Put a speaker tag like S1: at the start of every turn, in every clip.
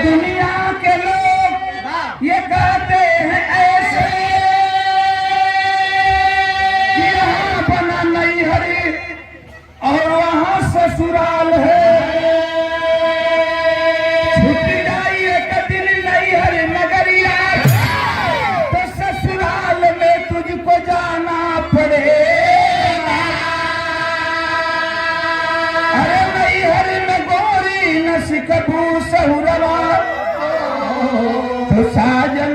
S1: दुनिया के लोग ये कहते हैं ऐसे कि यहाँ बना नैहर और वहाँ ससुराल है। छूट जाई एक दिन नैहर नगरिया तो ससुराल में तुझको जाना पड़ेगा। अरे नैहर में गोरी न सिकबू सहुरवा तो साजन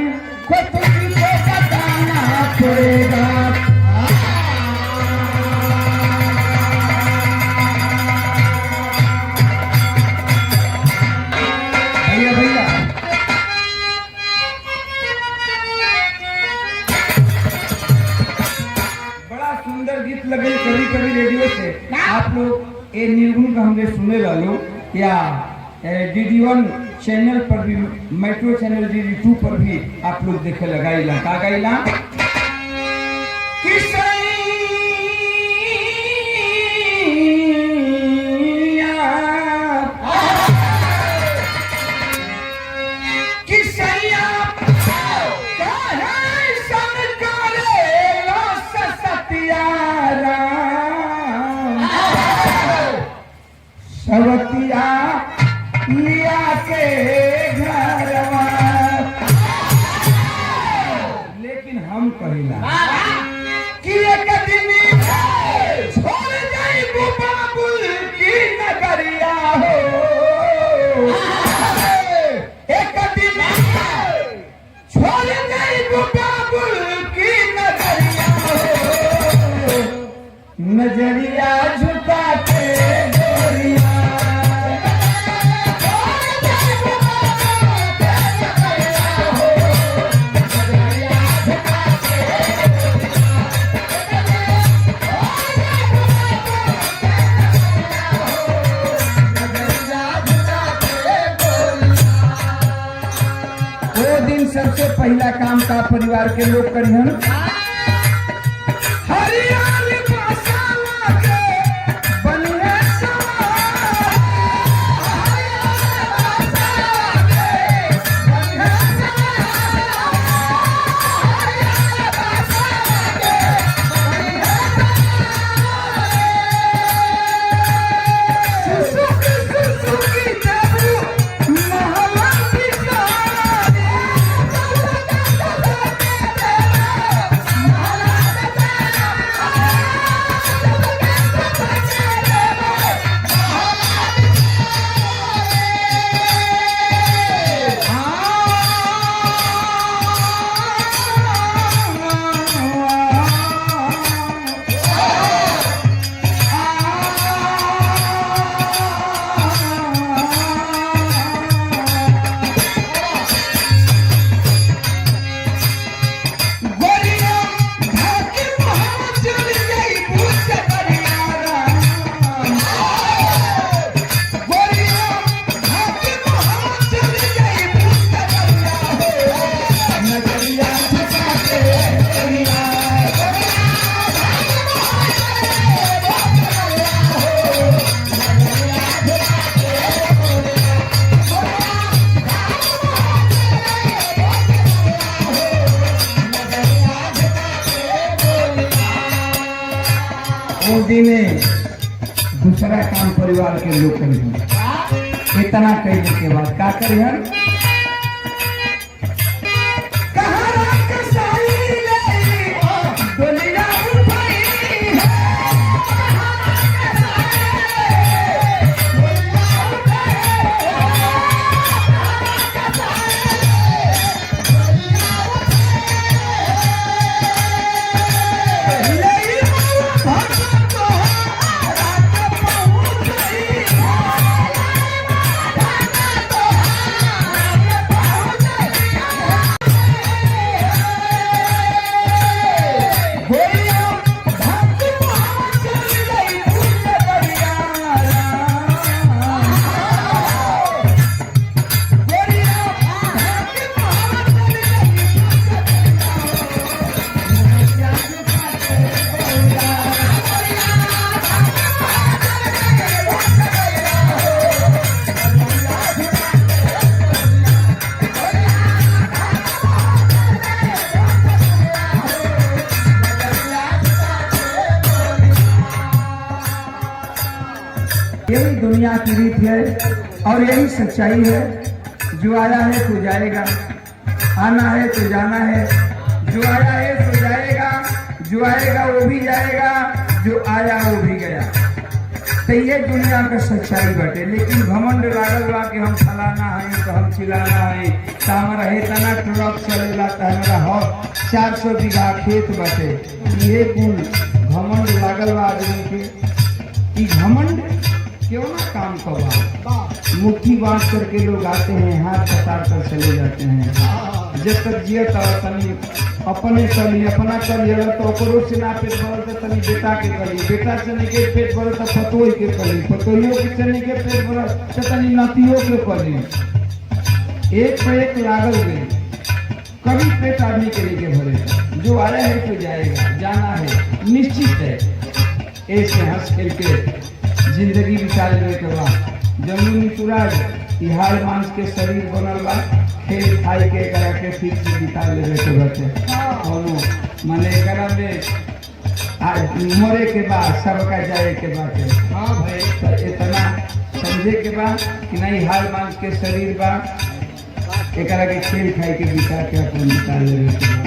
S1: को तुझको बताना पड़ेगा। लगे कभी कभी रेडियो से आप लोग ये निर्गुण का हमने सुने लो या DD1 चैनल पर भी मेट्रो चैनल DD2 पर भी आप लोग देखे लगाइला का गाइला सवतिया लिया के घरवा। लेकिन हम कहिला कि एक दिन छोड़ जाई बाबुल की नगरिया हो। एक दिन छोड़ जाई बाबुल की नगरिया हो। नजरिया झुका के सबसे पहला काम का परिवार के लोग करिहन हरियाली मसाला के बनिए ने दूसरा काम परिवार के लोग करिहन। इतना कहने के बाद का करिहन यही दुनिया की रीत है और यही सच्चाई है। जो आया है तो जाएगा, आना है तो जाना है। जो आया है तो जाएगा, जो आएगा वो भी जाएगा, जो आया वो भी गया। तो ये दुनिया का सच्चाई बटे। लेकिन घमंड लागल बा कि हम फलाना है तो हम चिलाना है, तो हमारा इतना ट्रक चलेला, तो हमारा हर 400 बीघा खेत बटे। ये कुल घमंड लागल बा आदमी के। ई घमंड क्यों ना काम करवा। मुट्ठी बांध करके लोग आते हैं, हाथ पसार कर चले जाते हैं। जब तक जियत तनी अपने कली अपना कली, अगर तो ओकरो से ना पेट भरल तो तनी बेटा के कली, बेटा से नहीं के पेट भरल तो पतोही के कली, पतोहियों के से नहीं के पेट भरल तो तनी नतियों के कली। एक पे एक लागल गई, कभी पेट आदमी के लिए भरे। जो आया है तो जाएगा, जाना है निश्चित है। ऐसे हंस खेल के जिंदगी बिता लेने के बाद जमीन तुराज हाल मांस के शरीर बनल बा, खेल खाई के करा के ठीक से बिता लेने के बचे। और माने करा में मरे के बाद सबका जाए के बाद है। हाँ भाई, तो इतना समझे के बाद कि नहीं हाल मांस के शरीर बा, एक के खेल खाई के बिता के अपन बिता लेने के बाद।